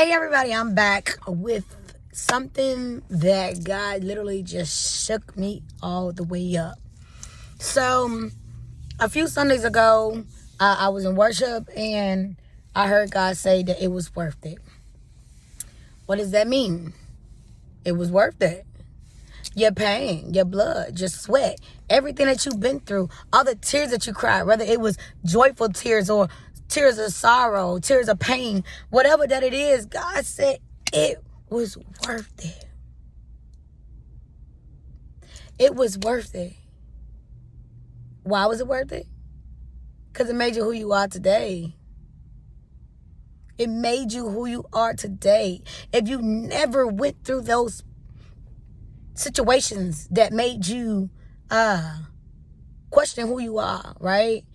Hey everybody, I'm back with something that God literally just shook me all the way up. So, a few Sundays ago, I was in worship and I heard God say that it was worth it. What does that mean? It was worth it. Your pain, your blood, your sweat, everything that you've been through, all the tears that you cried, whether it was joyful tears or tears of sorrow, tears of pain, whatever that it is, God said it was worth it. It was worth it. Why was it worth it? Because it made you who you are today. It made you who you are today. If you never went through those situations that made you question who you are, right?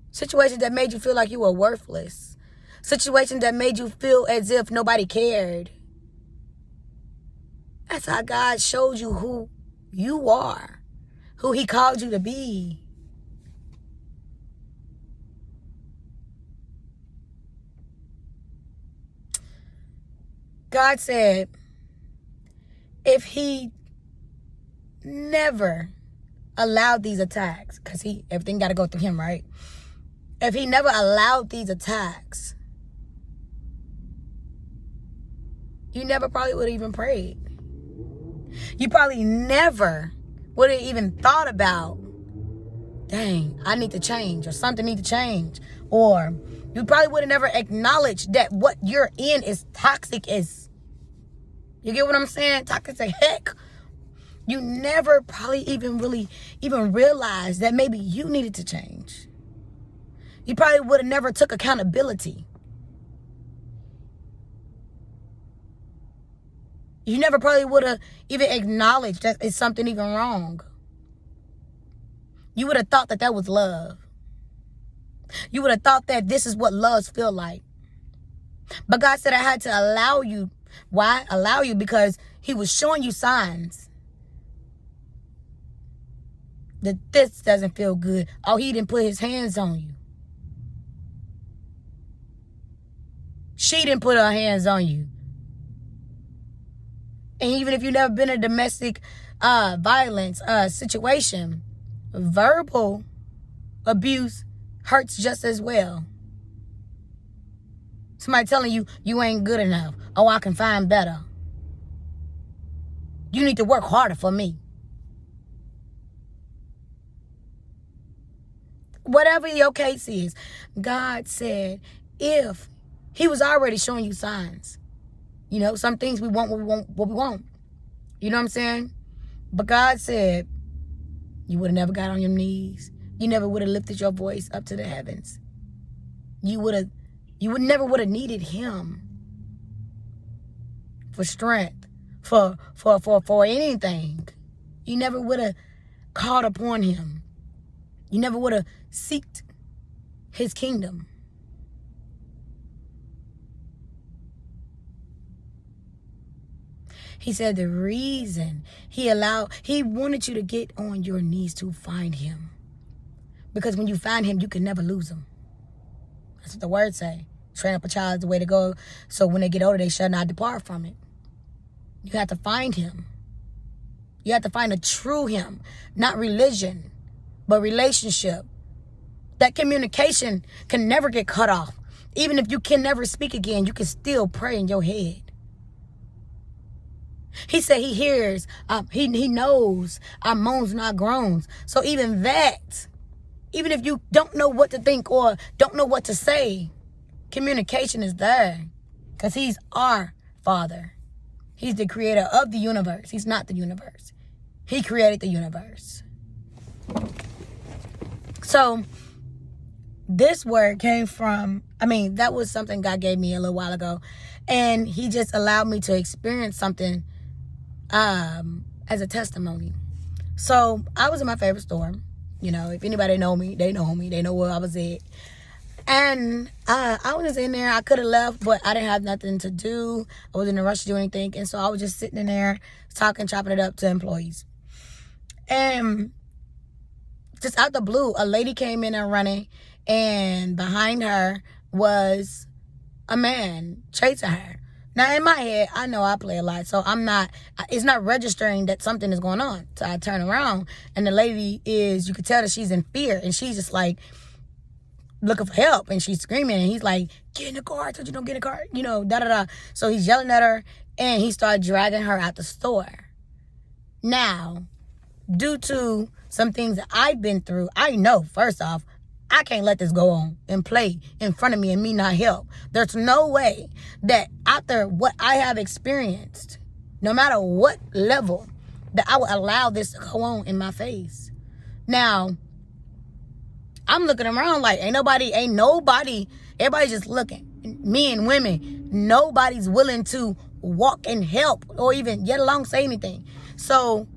Situations that made you feel like you were worthless. Situations that made you feel as if nobody cared. That's how God showed you who you are, who He called you to be. God said, if He never allowed these attacks, because everything got to go through Him, right? If He never allowed these attacks, you never probably would have even prayed. You probably never would have even thought about, dang, I need to change, or something need to change. Or you probably would have never acknowledged that what you're in is toxic as, you get what I'm saying? Toxic as heck. You never probably even realized that maybe you needed to change. You probably would have never took accountability. You never probably would have even acknowledged that it's something even wrong. You would have thought that that was love. You would have thought that this is what loves feel like. But God said I had to allow you. Why? Allow you because He was showing you signs that this doesn't feel good. Oh, He didn't put His hands on you. She didn't put her hands on you. And even if you've never been in a domestic violence situation, verbal abuse hurts just as well. Somebody telling you, you ain't good enough. Oh, I can find better. You need to work harder for me. Whatever your case is, God said, if He was already showing you signs. You know, some things we want what we want. You know what I'm saying? But God said, you would have never got on your knees. You never would have lifted your voice up to the heavens. You never would have needed Him for strength, for anything. You never would have called upon Him. You never would have sought His kingdom. He said the reason He wanted you to get on your knees to find Him. Because when you find Him, you can never lose Him. That's what the word say. Train up a child is the way to go. So when they get older, they shall not depart from it. You have to find Him. You have to find a true Him. Not religion, but relationship. That communication can never get cut off. Even if you can never speak again, you can still pray in your head. He said He hears, he knows our moans and our groans. So even that, even if you don't know what to think or don't know what to say, communication is there. Because He's our Father. He's the creator of the universe. He's not the universe. He created the universe. So this word came from, that was something God gave me a little while ago. And He just allowed me to experience something as a testimony. So I was in my favorite store. You know, if anybody know me, they know me. They know where I was at. And I was just in there. I could have left, but I didn't have nothing to do. I wasn't in a rush to do anything. And so I was just sitting in there talking, chopping it up to employees. And just out the blue, a lady came in and running. And behind her, was a man chasing her. Now, in my head, I know I play a lot, so it's not registering that something is going on. So I turn around, and the lady you could tell that she's in fear, and she's just like looking for help, and she's screaming, and he's like, get in the car, I told you don't get in the car, da-da-da. So he's yelling at her, and he started dragging her out the store. Now, due to some things that I've been through, I know, first off, I can't let this go on and play in front of me and me not help. There's no way that after what I have experienced, no matter what level, that I would allow this to go on in my face. Now, I'm looking around like ain't nobody, everybody's just looking. Men, women, nobody's willing to walk and help or even get along, say anything. So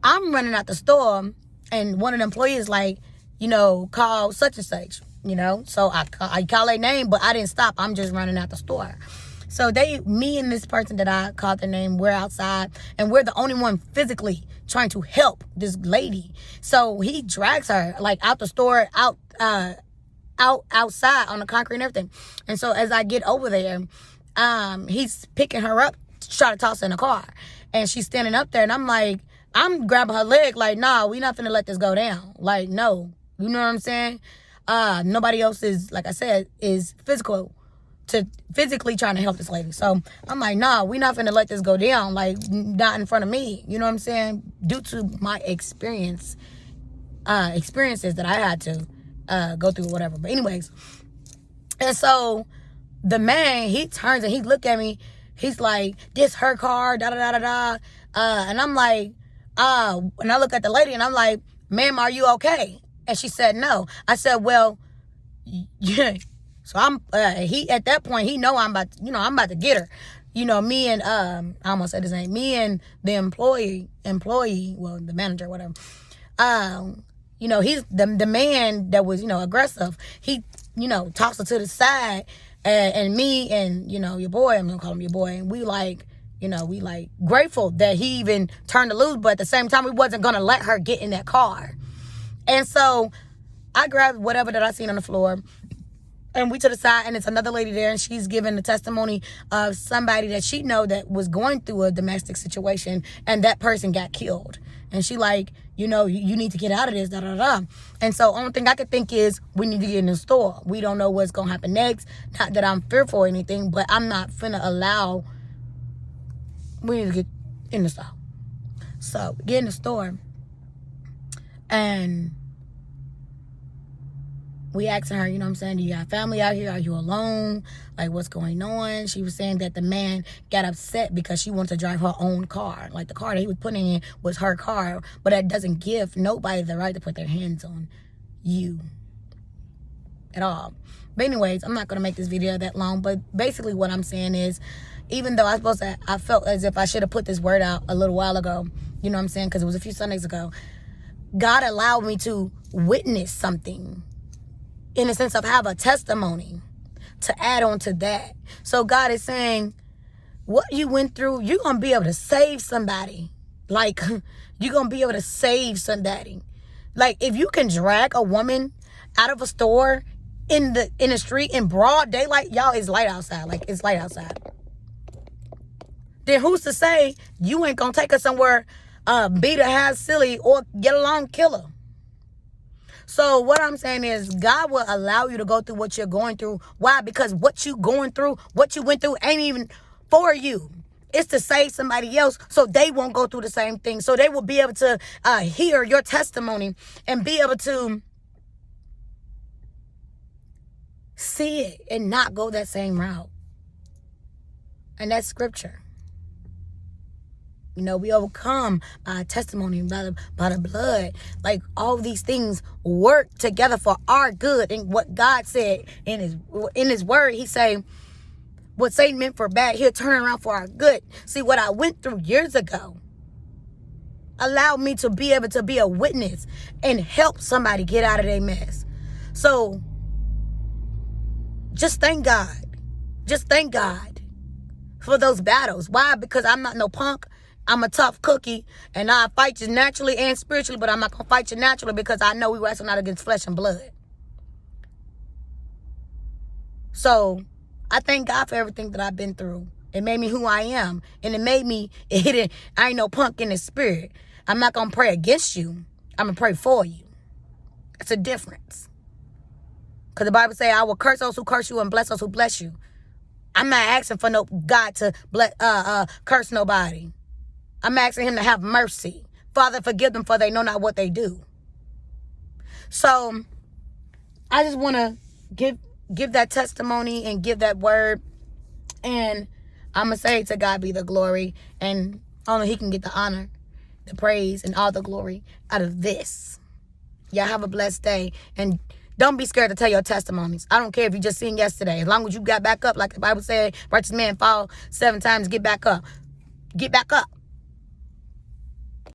I'm running out the store, and one of the employees like, call such and such, So I call their name, but I didn't stop. I'm just running out the store. So me and this person that I called their name, we're outside, and we're the only one physically trying to help this lady. So he drags her like out the store, outside on the concrete and everything. And so as I get over there, he's picking her up to try to toss her in the car. And she's standing up there, and I'm grabbing her leg like, nah, we not finna let this go down. Like, no. You know what I'm saying? Nobody else is, like I said, is physically trying to help this lady. So I'm like, nah, we not finna let this go down. Like, not in front of me. You know what I'm saying? Due to my experiences that I had to go through, whatever. But anyways, and so the man, he turns and he look at me. He's like, this her car, da-da-da-da-da. And I'm like, and I look at the lady and I'm like, ma'am, are you okay? And she said, no. I said, well, yeah. So he, at that point, he know I'm about to get her. Me and, I almost said his name, me and the employee, well, the manager, whatever. He's the man that was, aggressive. He, tossed her to the side, and me and, your boy, I'm going to call him your boy, and we grateful that he even turned to loose, but at the same time, we wasn't going to let her get in that car. And so I grabbed whatever that I seen on the floor, and we to the side, and it's another lady there, and she's giving the testimony of somebody that she know that was going through a domestic situation, and that person got killed. And she like, you need to get out of this, da-da-da. And so only thing I could think is we need to get in the store. We don't know what's going to happen next. Not that I'm fearful or anything, but I'm not finna allow, we need to get in the store. So get in the store, and we asking her, do you have family out here? Are you alone? Like, what's going on? She was saying that the man got upset because she wanted to drive her own car. Like, the car that he was putting in was her car, but that doesn't give nobody the right to put their hands on you at all. But anyways, I'm not going to make this video that long, but basically what I'm saying is, even though I felt as if I should have put this word out a little while ago, you know what I'm saying? Because it was a few Sundays ago. God allowed me to witness something, in a sense of have a testimony to add on to that. So God is saying, what you went through, you're going to be able to save somebody. Like, you're going to be able to save somebody. Like, if you can drag a woman out of a store in the street in broad daylight, y'all, it's light outside. Like, it's light outside. Then who's to say you ain't going to take her somewhere, beat her, have silly, or get along, kill her? So what I'm saying is God will allow you to go through what you're going through. Why? Because what you going through, what you went through ain't even for you. It's to save somebody else so they won't go through the same thing. So they will be able to hear your testimony and be able to see it and not go that same route. And that's scripture. We overcome by testimony, by the blood. Like, all these things work together for our good. And what God said in his word, he say, what Satan meant for bad, he'll turn around for our good. See, what I went through years ago allowed me to be able to be a witness and help somebody get out of their mess. So just thank God. Just thank God for those battles. Why? Because I'm not no punk. I'm a tough cookie, and I fight you naturally and spiritually, but I'm not going to fight you naturally because I know we wrestle not against flesh and blood. So I thank God for everything that I've been through. It made me who I am. And I ain't no punk in the spirit. I'm not going to pray against you. I'm going to pray for you. It's a difference. Because the Bible says, I will curse those who curse you and bless those who bless you. I'm not asking for no God to curse nobody. I'm asking him to have mercy. Father, forgive them, for they know not what they do. So I just want to give that testimony and give that word. And I'm going to say, to God be the glory. And only he can get the honor, the praise, and all the glory out of this. Y'all have a blessed day. And don't be scared to tell your testimonies. I don't care if you just seen yesterday. As long as you got back up, like the Bible said, righteous man fall 7 times, get back up. Get back up.